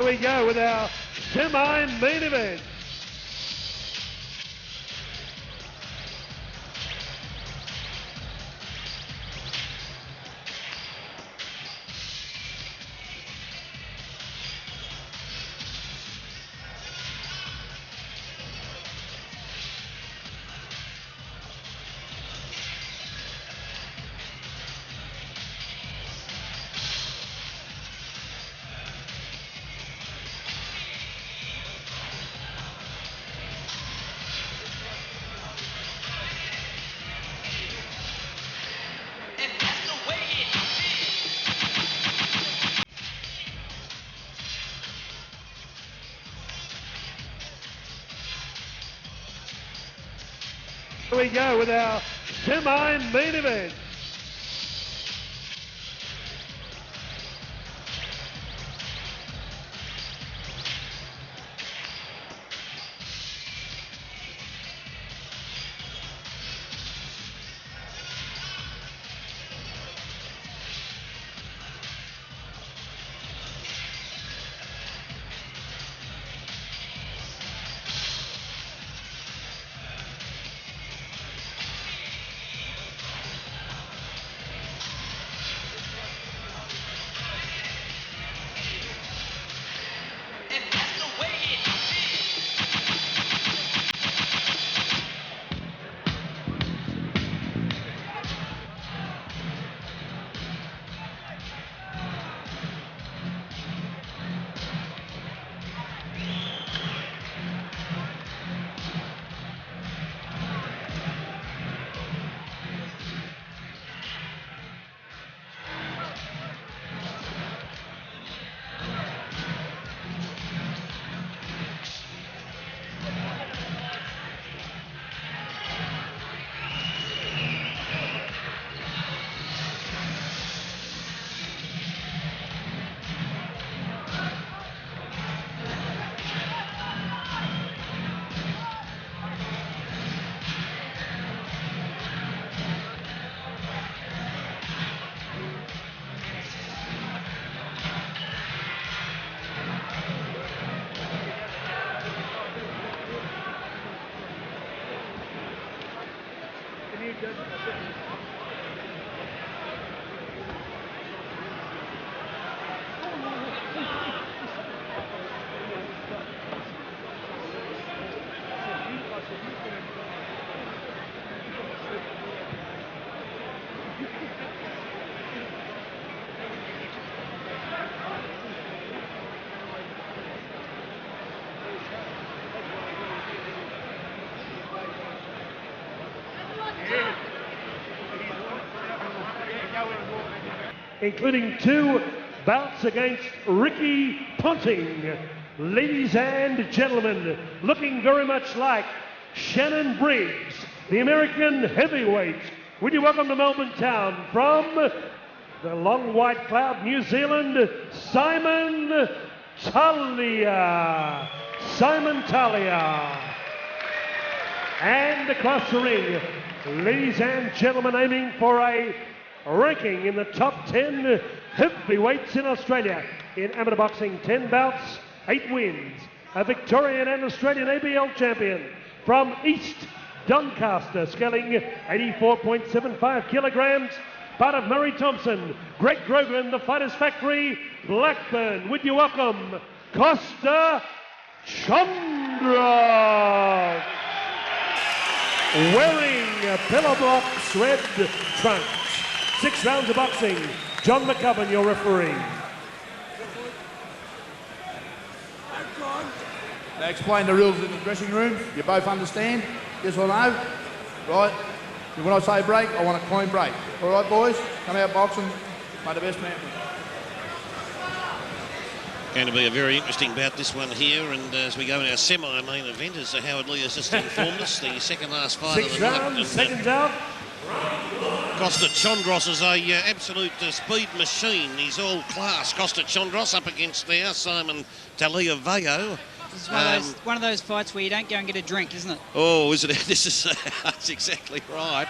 Here we go with our semi-main event. Here we go with our semi-main event. Including 2 bouts against Ricky Ponting. Ladies and gentlemen, looking very much like Shannon Briggs, the American heavyweight. Would you welcome to Melbourne Town from the long white cloud, New Zealand, Simon Talia. Simon Talia. And across the ring, ladies and gentlemen, aiming for a ranking in the top 10 heavyweights in Australia. In amateur boxing, 10 bouts, 8 wins. A Victorian and Australian ABL champion from East Doncaster, scaling 84.75 kilograms. Part of Murray Thomson, Greg Grogan, the Fighters Factory, Blackburn. Would you welcome Costa Chondros, wearing pillar blocks, red trunks. 6 rounds of boxing. John McCubbin, your referee. They explain the rules in the dressing room. You both understand? Yes or no? Right? When I say break, I want a clean break. All right, boys? Come out boxing. May the best man win. Going to be a very interesting bout, this one here, and as we go in our semi-main event, as Howard Lee has just informed us, the second last fight 6 of the rounds, night. seconds out. Costa Chondros is a absolute speed machine. He's all class. Costa Chondros up against there Simon Taliavao. This is one of those fights where you don't go and get a drink, isn't it? Oh, is it? This is that's exactly right.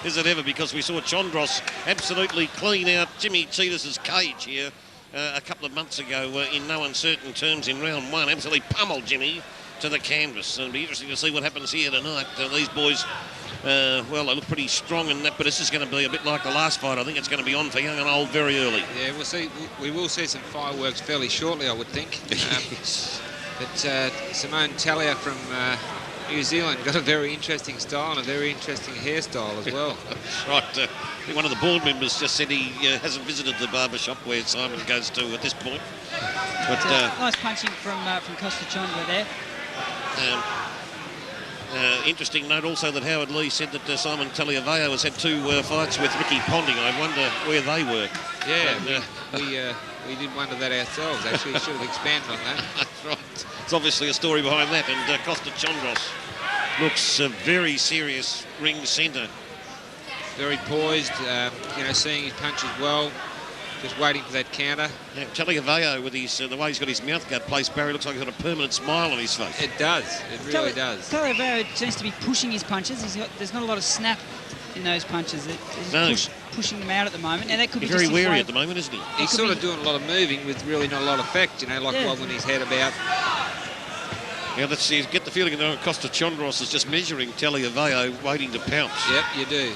Is it ever? Because we saw Chondros absolutely clean out Jimmy Cheetah's cage here a couple of months ago in no uncertain terms in round 1. Absolutely pummeled Jimmy to the canvas. It'll be interesting to see what happens here tonight. These boys, well, they look pretty strong in that, but this is going to be a bit like the last fight. I think it's going to be on for young and old very early. Yeah, we'll see. We will see some fireworks fairly shortly, I would think. Yes. But Simone Talia from New Zealand got a very interesting style and a very interesting hairstyle as well. That's right. I think one of the board members just said he hasn't visited the barber shop where Simon goes to at this point. But nice punching from Costa Chondros there. Interesting note also that Howard Lee said that Simon Taliavao has had 2 fights with Ricky Ponding. I wonder where they were. Yeah, we did wonder that ourselves, actually. Should have expanded on that. That's right. There's obviously a story behind that, and Costa Chondros looks a very serious ring centre. Very poised, seeing his punches well, just waiting for that counter. Yeah, Taliavao with his the way he's got his mouth guard placed, Barry, looks like he's got a permanent smile on his face. It does, it really does. Taliavao seems to be pushing his punches. There's not a lot of snap in those punches. He's pushing them out at the moment. Now that could be very wary at the moment, isn't he? He's sort of doing a lot of moving with really not a lot of effect, wobbling his head about. Yeah, you get the feeling that Costa Chondros is just measuring Taliavao, waiting to pounce. Yep, you do.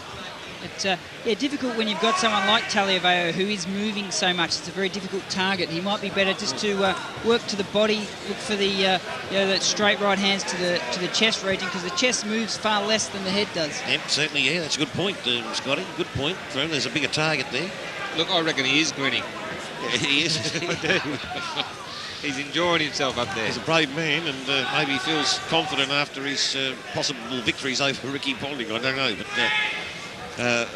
It's difficult when you've got someone like Taliavao who is moving so much. It's a very difficult target. He might be better just to work to the body, look for the the straight right hands to the chest region, because the chest moves far less than the head does. Yep, certainly, yeah. That's a good point, Scotty. Good point. There's a bigger target there. Look, I reckon he is grinning. Yeah, he is. I do. He's enjoying himself up there. He's a brave man, and maybe he feels confident after his possible victories over Ricky Ponding. I don't know, but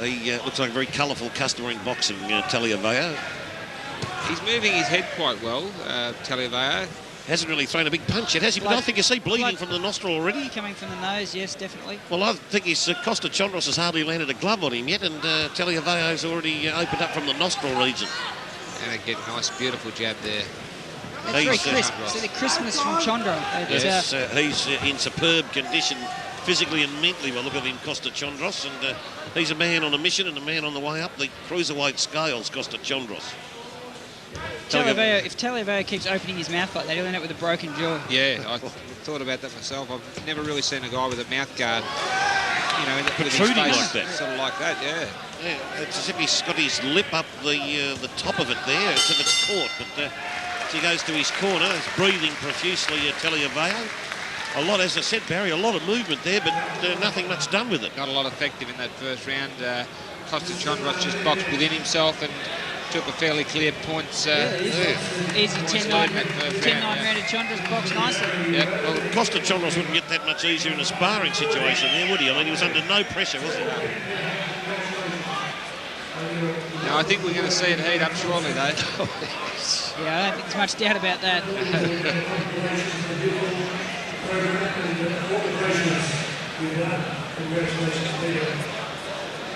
he looks like a very colourful customer in boxing, Taliavao. He's moving his head quite well, Taliavao. Hasn't really thrown a big punch yet, has he? But I think you see bleeding from the nostril already. Coming from the nose, yes, definitely. Well, I think Costa Chondros has hardly landed a glove on him yet, and Taliavao's already opened up from the nostril region. And again, nice, beautiful jab there. It's very crisp. See the crispness from Chondro. Yes, he's in superb condition, physically and mentally. Well, look at him, Costa Chondros, and he's a man on a mission and a man on the way up the cruiserweight scales, Costa Chondros. If Taliavao keeps opening his mouth like that, he'll end up with a broken jaw. Yeah, I thought about that myself. I've never really seen a guy with a mouth guard, protruding like that. Sort of like that, yeah. Yeah, it's as if he's got his lip up the top of it there, as if it's caught, but... as he goes to his corner, he's breathing profusely, Taliavao. A lot, as I said, Barry, a lot of movement there, but nothing much done with it. Not a lot effective in that first round. Costa Chondros just boxed within himself and took a fairly clear points. Easy 10-9 round of Chondros boxed nicely. Yep. Well, Costa Chondros wouldn't get that much easier in a sparring situation there, would he? I mean, he was under no pressure, was he? No, I think we're going to see it heat up shortly, though. Yeah, I don't think there's much doubt about that.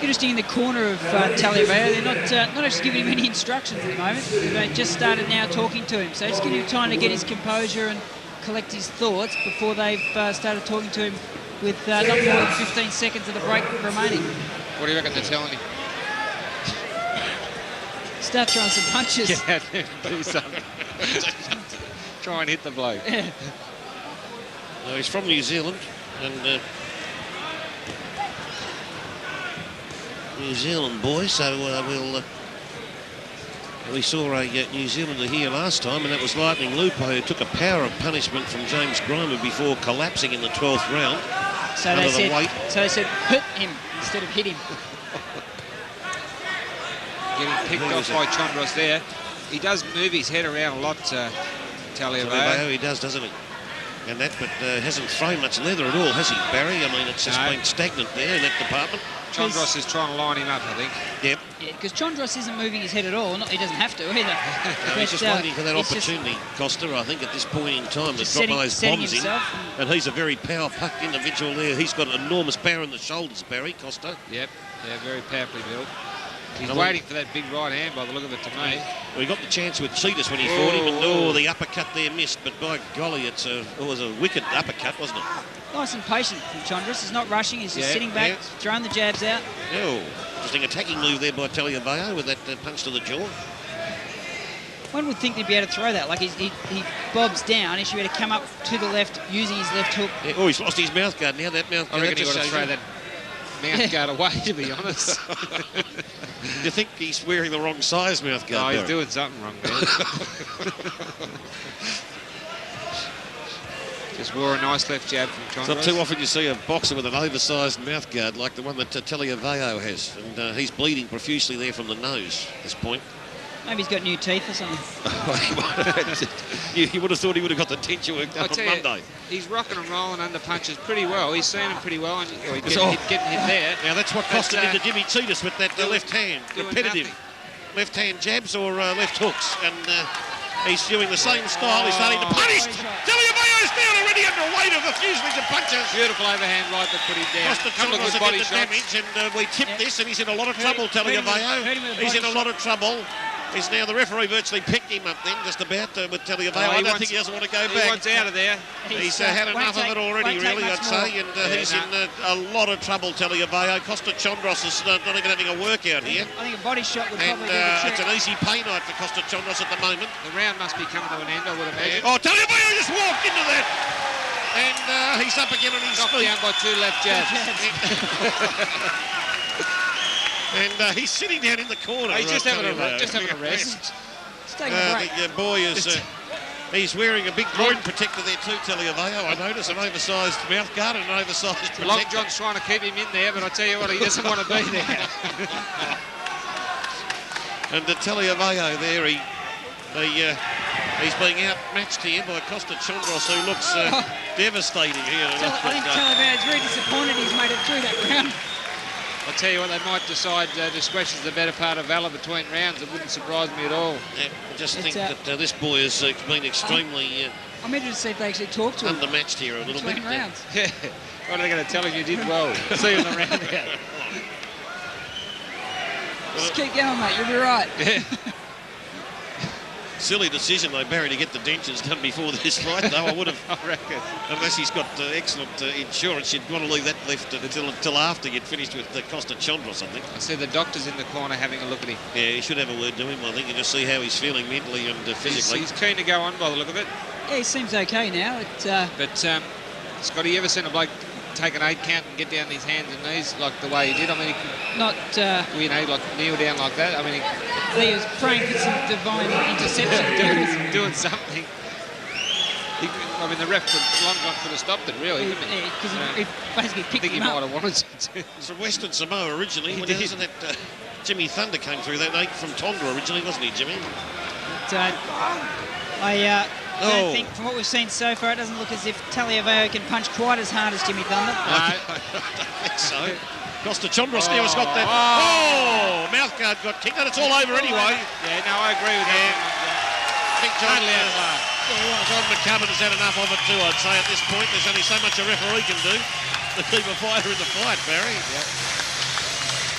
Interesting in the corner of Taliavao. They're not actually giving him any instructions at the moment. They've just started now talking to him. So just giving him time to get his composure and collect his thoughts before they've started talking to him with not more than 15 seconds of the break remaining. What do you reckon they're telling him? Start throwing some punches. Get out there and do something. Try and hit the bloke. Yeah. He's from New Zealand, and New Zealand boy, so we saw a New Zealander here last time, and that was Lightning Lupo, who took a power of punishment from James Grimer before collapsing in the 12th round. So they said hit him instead of hit him. Getting picked off by Chondros there. He does move his head around a lot, Taliavao. He does, doesn't he? And that, but hasn't thrown much leather at all, has he, Barry? I mean, it's just been stagnant there in that department. Chondros is trying to line him up, I think. Yep. Yeah, because Chondros isn't moving his head at all. He doesn't have to either. No, he's just waiting for that opportunity, Costa, I think, at this point in time, to drop those bombs in. And he's a very power-packed individual there. He's got enormous power in the shoulders, Barry, Costa. Yep, yeah, very powerfully built. He's waiting for that big right hand by the look of it to me. Well, he got the chance with Cetus when he fought him, and the uppercut there missed. But by golly, it was a wicked uppercut, wasn't it? Nice and patient from Chondros. He's not rushing. He's just sitting back, throwing the jabs out. Oh, interesting attacking move there by Taliavao with that punch to the jaw. one would think he'd be able to throw that. Like he bobs down, he should be able to come up to the left using his left hook. Yeah, oh, he's lost his mouth guard now. That mouth guard. I reckon he got to throw that mouth guard away, to be honest. Do you think he's wearing the wrong size mouth guard? No, he's doing something wrong there. Just wore a nice left jab from Chondros. It's not too often you see a boxer with an oversized mouth guard like the one that Taliavao has. And he's bleeding profusely there from the nose at this point. Maybe he's got new teeth or something. You would have thought he would have got the denture work done on Monday. He's rocking and rolling under punches pretty well. He's seen him pretty well. And he's getting hit there. Now that's what cost it into Jimmy Titus with that left hand. Repetitive. Left hand jabs or left hooks. And he's doing the same style. He's starting to punish. Taliavao's down already under a weight of a few swings and punches. Beautiful overhand right that put him down. Costa Chondros to get the damage, and we tipped this, and he's in a lot of trouble, Taliavao. He's in a lot of trouble. He's now the referee virtually picked him up then, just about with Taliavao. I don't think he doesn't want to go back. He wants out of there. He's had enough of it already, really, I'd say, and he's in a lot of trouble, Taliavao. Costa Chondros is not even having a workout here. I think a body shot would probably do the trick. It's an easy pay night for Costa Chondros at the moment. The round must be coming to an end, I would imagine. Oh, Taliavao just walked into that. And he's up again on his feet. Down by 2 left jabs. And he's sitting down in the corner. He's just having a rest. He's taking a break. The boy is... he's wearing a big groin protector there too, Taliavao. I notice an oversized mouth guard and an oversized protector. Long John's trying to keep him in there, but I tell you what, he doesn't want to be there. And Taliavao there, he's being outmatched here by Costa Chondros, who looks devastating here. I think Taliavao's very disappointed he's made it through that round. I'll tell you what, they might decide discretion's the better part of valor between rounds. It wouldn't surprise me at all. Yeah, I just think that this boy has been extremely I'm interested to see if they actually talk to him. undermatched here a little bit. Between rounds. Yeah. What are they going to tell him? You did well. See you in the round out. Just keep going, mate. You'll be right. Yeah. Silly decision, though, Barry, to get the dentures done before this fight, though. I would have, I reckon. Unless he's got excellent insurance, you'd want to leave that left until after you'd finished with Costa Chondros, I think. I see the doctor's in the corner having a look at him. Yeah, you should have a word to him, I think, and just see how he's feeling mentally and physically. He's keen to go on by the look of it. Yeah, he seems okay now. But, Scotty, you ever seen a bloke take an 8 count and get down his hands and knees like the way he did? I mean, like kneel down like that. I mean, he was praying for some divine interception. doing something. I mean, the ref Long John could have stopped it, really. Because he basically picked him up. I think he might have wanted to. He's from Western Samoa originally. Isn't that Jimmy Thunder came through that 8 from Tonga originally, wasn't he, Jimmy? But, I don't think, from what we've seen so far, it doesn't look as if Taliavao can punch quite as hard as Jimmy Thunder. I don't think so. Costa Chondros now has got that. Oh, mouthguard got kicked, and it's all over anyway. Yeah, no, I agree with that. I think John McCubbin has had enough of it too, I'd say, at this point. There's only so much a referee can do to keep a fighter in the fight, Barry.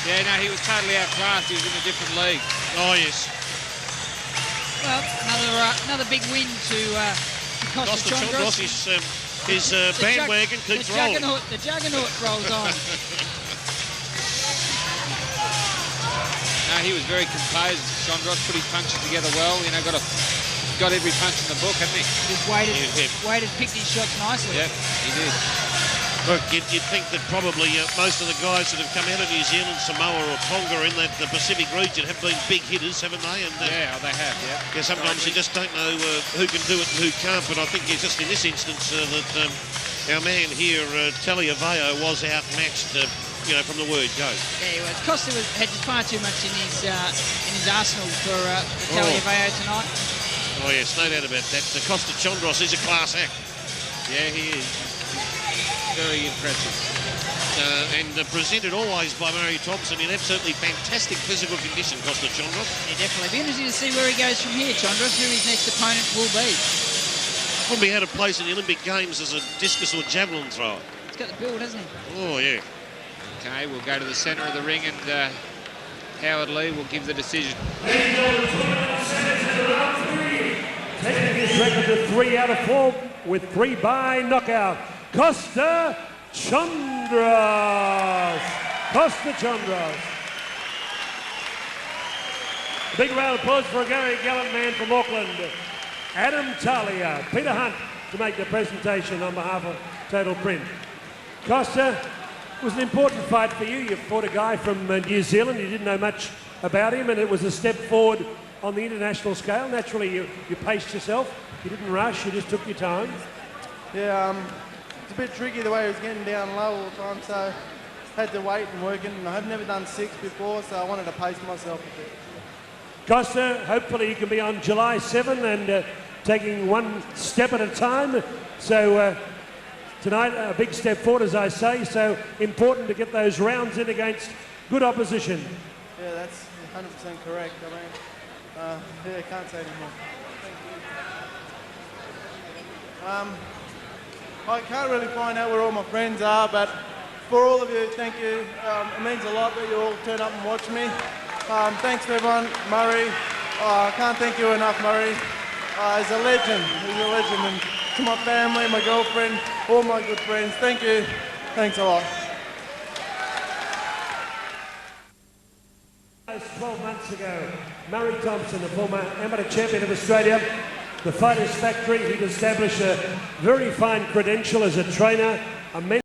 Yeah, no, he was totally outclassed. He was in a different league. Oh, yes. Well, another big win to Costa Chondros. His bandwagon keeps rolling. The juggernaut rolls on. No, he was very composed. Chondros put his punches together well. You know, got every punch in the book, hadn't he? Just waited, picked his shots nicely. Yep, he did. Look, you'd think that probably most of the guys that have come out of New Zealand, Samoa or Tonga in the Pacific region have been big hitters, haven't they? And, yeah, they have, yeah. Yeah, sometimes you just don't know who can do it and who can't, but I think it's just in this instance that our man here, Taliavao, was outmatched, from the word go. Yeah, he was. Costa had far too much in his arsenal for Taliavao tonight. Oh, yes, no doubt about that. Costa Chondros is a class act. Yeah, he is. Very impressive. And presented always by Murray Thomson in absolutely fantastic physical condition, Costa Chondros. Yeah, definitely. Be interesting to see where he goes from here, Chondros, who his next opponent will be. Probably had a place in the Olympic Games as a discus or javelin thrower. He's got the build, hasn't he? Oh, yeah. Okay, we'll go to the centre of the ring and Howard Lee will give the decision. Taking his record to 3 out of 4 with 3 by knockout. Costa Chondros. Costa Chondros. A big round of applause for a very gallant man from Auckland, Adam Talia. Peter Hunt to make the presentation on behalf of Total Print. Costa, it was an important fight for you. You fought a guy from New Zealand. You didn't know much about him, and it was a step forward on the international scale. Naturally, you paced yourself. You didn't rush. You just took your time. Yeah, it's a bit tricky the way he was getting down low all the time, so had to wait and work it. And I have never done 6 before, so I wanted to pace myself a bit. Costa, hopefully you can be on July 7 and taking one step at a time. So tonight, a big step forward, as I say, so important to get those rounds in against good opposition. Yeah, that's 100% correct. I mean, yeah, I can't say anymore. I can't really find out where all my friends are, but for all of you, thank you. It means a lot that you all turn up and watch me. Thanks to everyone. Murray, I can't thank you enough, Murray. He's a legend. He's a legend. And to my family, my girlfriend, all my good friends, thank you. Thanks a lot. 12 months ago, Murray Thomson, the former amateur champion of Australia, the Fighters Factory, he'd established a very fine credential as a trainer, a mentor.